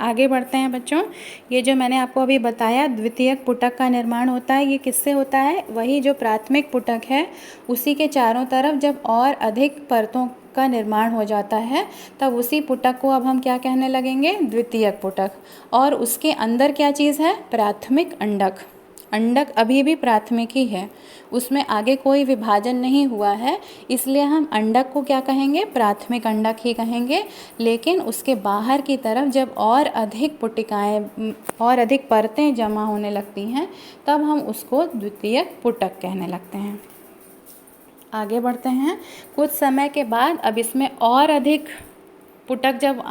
आगे बढ़ते हैं बच्चों। ये जो मैंने आपको अभी बताया द्वितीयक पुटक का निर्माण होता है, ये किससे होता है? वही जो प्राथमिक पुटक है उसी के चारों तरफ जब और अधिक परतों का निर्माण हो जाता है तब उसी पुटक को अब हम क्या कहने लगेंगे? द्वितीयक पुटक। और उसके अंदर क्या चीज़ है? प्राथमिक अंडक। अंडक अभी भी प्राथमिक ही है, उसमें आगे कोई विभाजन नहीं हुआ है, इसलिए हम अंडक को क्या कहेंगे? प्राथमिक अंडक ही कहेंगे। लेकिन उसके बाहर की तरफ जब और अधिक पुटिकाएँ और अधिक परतें जमा होने लगती हैं तब हम उसको द्वितीयक पुटक कहने लगते हैं। आगे बढ़ते हैं। कुछ समय के बाद अब इसमें और अधिक पुटक जब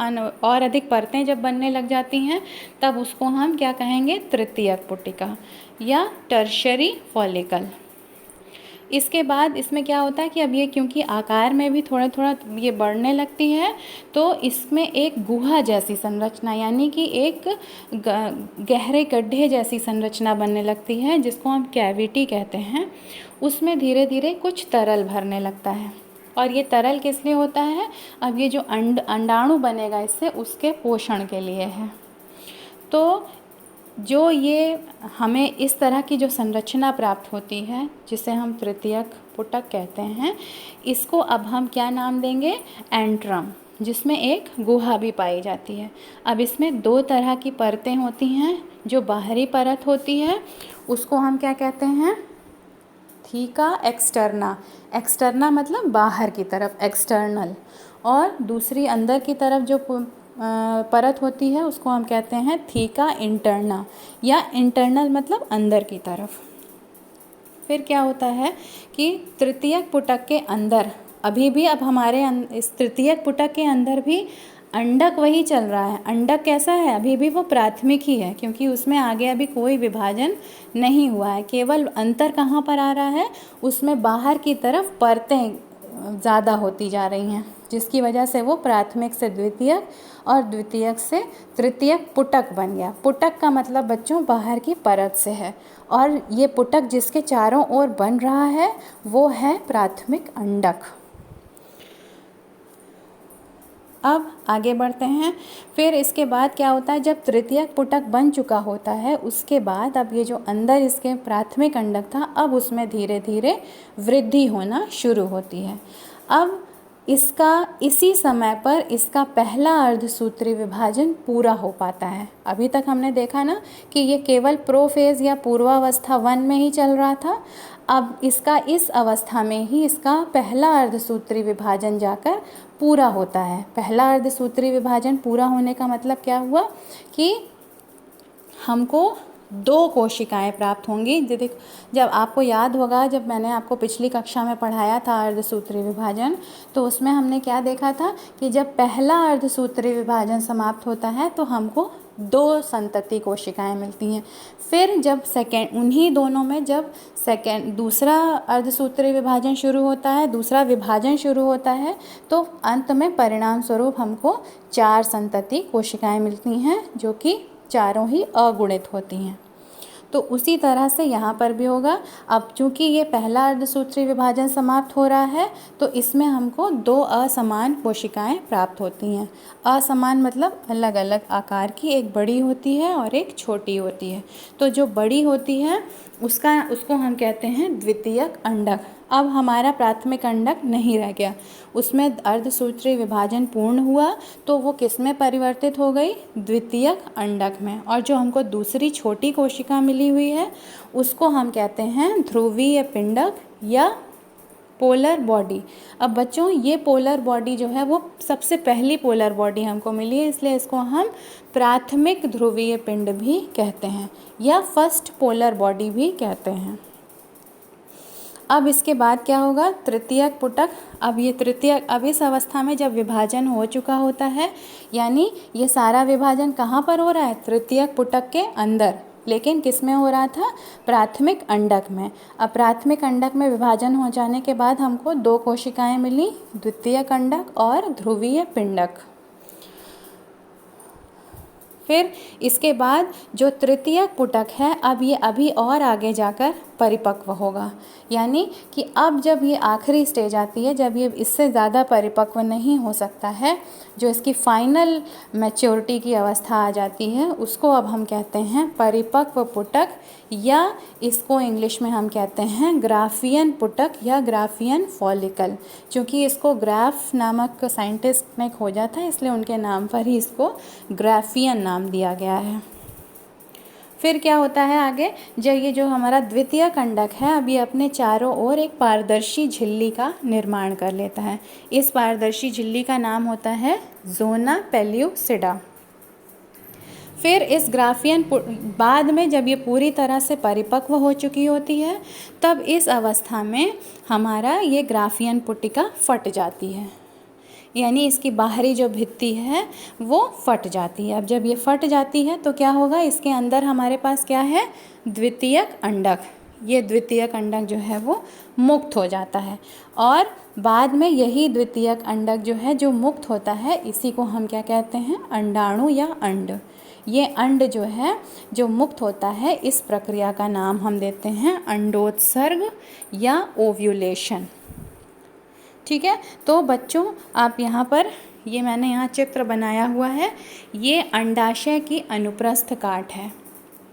और अधिक परतें जब बनने लग जाती हैं तब उसको हम क्या कहेंगे? तृतीयक पुटिका या टर्शरी फॉलिकल। इसके बाद इसमें क्या होता है कि अब ये क्योंकि आकार में भी थोड़ा थोड़ा ये बढ़ने लगती है तो इसमें एक गुहा जैसी संरचना यानी कि एक गहरे गड्ढे जैसी संरचना बनने लगती है जिसको हम कैविटी कहते हैं। उसमें धीरे धीरे कुछ तरल भरने लगता है और ये तरल किस लिए होता है? अब ये जो अंडाणु बनेगा इससे उसके पोषण के लिए है। तो जो ये हमें इस तरह की जो संरचना प्राप्त होती है जिसे हम तृतीयक पुटक कहते हैं, इसको अब हम क्या नाम देंगे? एंट्रम, जिसमें एक गुहा भी पाई जाती है। अब इसमें दो तरह की परतें होती हैं। जो बाहरी परत होती है उसको हम क्या कहते हैं? Theca externa. एक्सटर्ना मतलब बाहर की तरफ, एक्सटर्नल। और दूसरी अंदर की तरफ जो परत होती है उसको हम कहते हैं थीका इंटरना या इंटरनल मतलब अंदर की तरफ। फिर क्या होता है कि तृतीयक पुटक के अंदर अभी भी अब हमारे इस तृतीयक पुटक के अंदर भी अंडक वही चल रहा है। अंडक कैसा है? अभी भी वो प्राथमिक ही है क्योंकि उसमें आगे अभी कोई विभाजन नहीं हुआ है। केवल अंतर कहाँ पर आ रहा है? उसमें बाहर की तरफ परतें ज़्यादा होती जा रही हैं जिसकी वजह से वो प्राथमिक से द्वितीयक और द्वितीयक से तृतीयक पुटक बन गया। पुटक का मतलब बच्चों बाहर की परत से है और ये पुटक जिसके चारों ओर बन रहा है वो है प्राथमिक अंडक। अब आगे बढ़ते हैं। फिर इसके बाद क्या होता है? जब तृतीयक पुटक बन चुका होता है उसके बाद अब ये जो अंदर इसके प्राथमिक अंडक था अब उसमें धीरे धीरे वृद्धि होना शुरू होती है। अब इसका इसी समय पर इसका पहला अर्धसूत्री विभाजन पूरा हो पाता है। अभी तक हमने देखा ना कि ये केवल प्रोफेज या पूर्वावस्था 1 में ही चल रहा था। अब इसका इस अवस्था में ही इसका पहला अर्धसूत्री विभाजन जाकर पूरा होता है। पहला अर्धसूत्री विभाजन पूरा होने का मतलब क्या हुआ कि हमको 2 कोशिकाएं प्राप्त होंगी। जब आपको याद होगा, जब मैंने आपको पिछली कक्षा में पढ़ाया था अर्धसूत्री विभाजन, तो उसमें हमने क्या देखा था कि जब पहला अर्धसूत्री विभाजन समाप्त होता है तो हमको 2 संतति कोशिकाएं मिलती हैं। फिर जब उन्हीं दोनों में जब दूसरा अर्धसूत्री विभाजन शुरू होता है, दूसरा विभाजन शुरू होता है, तो अंत में परिणाम स्वरूप हमको 4 संतति कोशिकाएं मिलती हैं जो कि चारों ही अगुणित होती हैं। तो उसी तरह से यहाँ पर भी होगा। अब चूँकि ये पहला अर्धसूत्री विभाजन समाप्त हो रहा है तो इसमें हमको 2 असमान कोशिकाएं प्राप्त होती हैं। असमान मतलब अलग अलग आकार की, एक बड़ी होती है और एक छोटी होती है। तो जो बड़ी होती है उसको हम कहते हैं द्वितीयक अंडक। अब हमारा प्राथमिक अंडक नहीं रह गया, उसमें अर्धसूत्री विभाजन पूर्ण हुआ तो वो किस में परिवर्तित हो गई? द्वितीयक अंडक में। और जो हमको दूसरी छोटी कोशिका मिली हुई है उसको हम कहते हैं ध्रुवीय पिंडक या पोलर बॉडी। अब बच्चों ये पोलर बॉडी जो है वो सबसे पहली पोलर बॉडी हमको मिली है, इसलिए इसको हम प्राथमिक ध्रुवीय पिंड भी कहते हैं या फर्स्ट पोलर बॉडी भी कहते हैं। अब इसके बाद क्या होगा? तृतीयक पुटक। अब इस अवस्था में जब विभाजन हो चुका होता है, यानी ये सारा विभाजन कहाँ पर हो रहा है? तृतीयक पुटक के अंदर, लेकिन किस में हो रहा था? प्राथमिक अंडक में। अब प्राथमिक अंडक में विभाजन हो जाने के बाद हमको 2 कोशिकाएं मिली, द्वितीयक अंडक और ध्रुवीय पिंडक। फिर इसके बाद जो तृतीयक पुटक है अब ये अभी और आगे जाकर परिपक्व होगा। यानी कि अब जब ये आखिरी स्टेज आती है, जब ये इससे ज़्यादा परिपक्व नहीं हो सकता है, जो इसकी फाइनल मैच्योरिटी की अवस्था आ जाती है, उसको अब हम कहते हैं परिपक्व पुटक, या इसको इंग्लिश में हम कहते हैं ग्राफियन पुटक या ग्राफियन फॉलिकल। क्योंकि इसको ग्राफ नामक साइंटिस्ट ने खोजा था, इसलिए उनके नाम पर ही इसको ग्राफियन नाम दिया गया है। फिर क्या होता है आगे, जब ये जो हमारा द्वितीय कंडक है, अब ये अपने चारों ओर एक पारदर्शी झिल्ली का निर्माण कर लेता है। इस पारदर्शी झिल्ली का नाम होता है ज़ोना पेल्यूसिडा। फिर इस ग्राफियन बाद में जब ये पूरी तरह से परिपक्व हो चुकी होती है, तब इस अवस्था में हमारा ये ग्राफियन पुटिका फट जाती है, यानी इसकी बाहरी जो भित्ति है वो फट जाती है। अब जब ये फट जाती है तो क्या होगा, इसके अंदर हमारे पास क्या है, द्वितीयक अंडक। ये द्वितीयक अंडक जो है वो मुक्त हो जाता है, और बाद में यही द्वितीयक अंडक जो है जो मुक्त होता है, इसी को हम क्या कहते हैं, अंडाणु या अंड। ये अंड जो है जो मुक्त होता है, इस प्रक्रिया का नाम हम देते हैं अंडोत्सर्ग या ओव्यूलेशन। ठीक है, तो बच्चों आप यहाँ पर, ये मैंने यहाँ चित्र बनाया हुआ है, ये अंडाशय की अनुप्रस्थ काट है।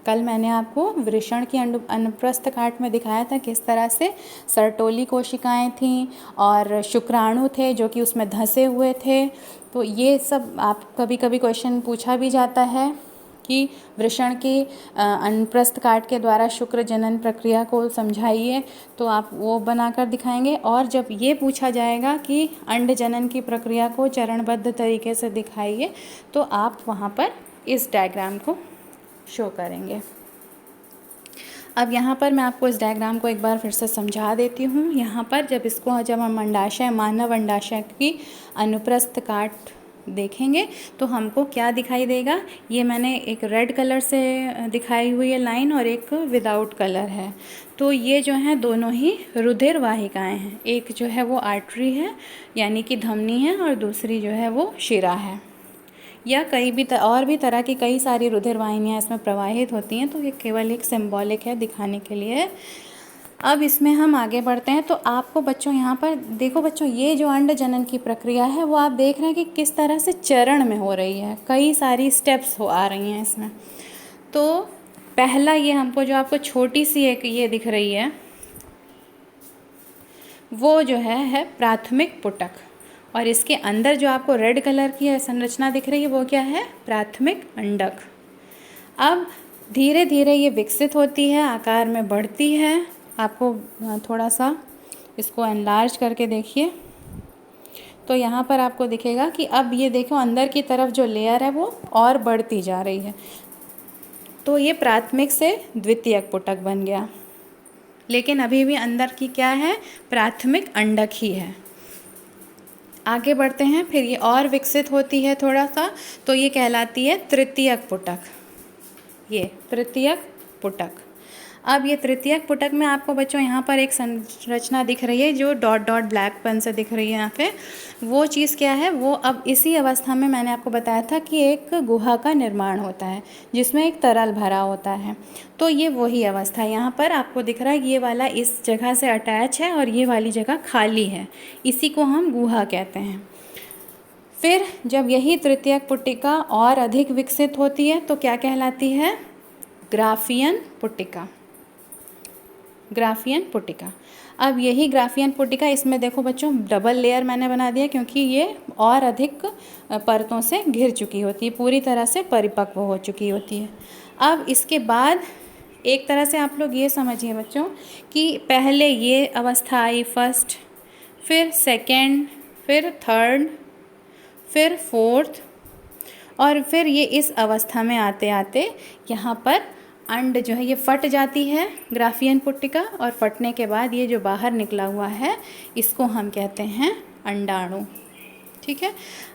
कल मैंने आपको वृषण की अनुप्रस्थ काट में दिखाया था किस तरह से सर्टोली कोशिकाएं थीं और शुक्राणु थे जो कि उसमें धंसे हुए थे। तो ये सब आप कभी कभी क्वेश्चन पूछा भी जाता है कि वृषण की अनुप्रस्थ काट के द्वारा शुक्र जनन प्रक्रिया को समझाइए, तो आप वो बनाकर दिखाएंगे। और जब ये पूछा जाएगा कि अंड जनन की प्रक्रिया को चरणबद्ध तरीके से दिखाइए, तो आप वहाँ पर इस डायग्राम को शो करेंगे। अब यहाँ पर मैं आपको इस डायग्राम को एक बार फिर से समझा देती हूँ। यहाँ पर जब हम अंडाशय, मानव अंडाशय की अनुप्रस्थ काट देखेंगे तो हमको क्या दिखाई देगा, ये मैंने एक रेड कलर से दिखाई हुई है लाइन और एक विदाउट कलर है। तो ये जो हैं दोनों ही रुधिर वाहिकाएँ हैं, एक जो है वो आर्टरी है यानी कि धमनी है, और दूसरी जो है वो शिरा है, या कई भी और भी तरह की कई सारी रुधिर वाहिनियाँ इसमें प्रवाहित होती हैं। तो ये केवल एक सिंबॉलिक है, दिखाने के लिए। अब इसमें हम आगे बढ़ते हैं। तो आपको बच्चों यहाँ पर देखो बच्चों, ये जो अंड जनन की प्रक्रिया है वो आप देख रहे हैं कि किस तरह से चरण में हो रही है, कई सारी स्टेप्स आ रही हैं इसमें। तो पहला ये हमको जो आपको छोटी सी एक ये दिख रही है, वो जो है प्राथमिक पुटक, और इसके अंदर जो आपको रेड कलर की संरचना दिख रही है वो क्या है, प्राथमिक अंडक। अब धीरे धीरे ये विकसित होती है, आकार में बढ़ती है। आपको थोड़ा सा इसको एनलार्ज करके देखिए, तो यहाँ पर आपको दिखेगा कि अब ये देखो अंदर की तरफ जो लेयर है वो और बढ़ती जा रही है। तो ये प्राथमिक से द्वितीयक पुटक बन गया, लेकिन अभी भी अंदर की क्या है, प्राथमिक अंडक ही है। आगे बढ़ते हैं, फिर ये और विकसित होती है थोड़ा सा, तो ये कहलाती है तृतीयक पुटक। ये तृतीयक पुटक। अब ये तृतीयक पुटक में आपको बच्चों यहाँ पर एक संरचना दिख रही है जो डॉट डॉट ब्लैक पेन से दिख रही है यहाँ पे, वो चीज़ क्या है, वो अब इसी अवस्था में मैंने आपको बताया था कि एक गुहा का निर्माण होता है जिसमें एक तरल भरा होता है। तो ये वही अवस्था है, यहाँ पर आपको दिख रहा है ये वाला इस जगह से अटैच है और ये वाली जगह खाली है, इसी को हम गुहा कहते हैं। फिर जब यही तृतीयक पुटिका और अधिक विकसित होती है तो क्या कहलाती है, ग्राफियन पुटिका। ग्राफियन पुटिका। अब यही ग्राफियन पुटिका, इसमें देखो बच्चों डबल लेयर मैंने बना दिया क्योंकि ये और अधिक परतों से घिर चुकी होती है, पूरी तरह से परिपक्व हो चुकी होती है। अब इसके बाद एक तरह से आप लोग ये समझिए बच्चों कि पहले ये अवस्था आई फर्स्ट, फिर सेकेंड, फिर थर्ड, फिर फोर्थ, और फिर ये इस अवस्था में आते आते यहाँ पर अंड जो है ये फट जाती है, ग्राफियन पुटिका, और फटने के बाद ये जो बाहर निकला हुआ है इसको हम कहते हैं अंडाणु। ठीक है,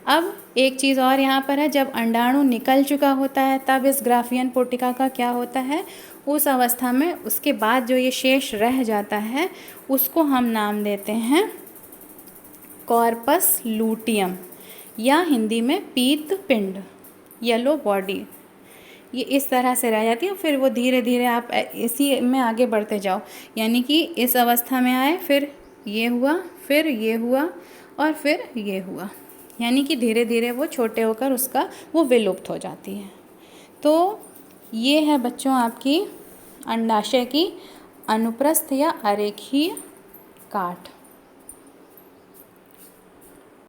अब एक चीज़ और यहाँ पर है, जब अंडाणु निकल चुका होता है तब इस ग्राफियन पुटिका का क्या होता है, उस अवस्था में उसके बाद जो ये शेष रह जाता है उसको हम नाम देते हैं कॉर्पस लूटियम, या हिंदी में पीत पिंड, येलो बॉडी। ये इस तरह से रह जाती है। फिर वो धीरे धीरे आप इसी में आगे बढ़ते जाओ, यानी कि इस अवस्था में आए, फिर ये हुआ, फिर ये हुआ और फिर ये हुआ, यानी कि धीरे धीरे वो छोटे होकर उसका वो विलुप्त हो जाती है। तो ये है बच्चों आपकी अंडाशय की अनुप्रस्थ या अरेखीय काट।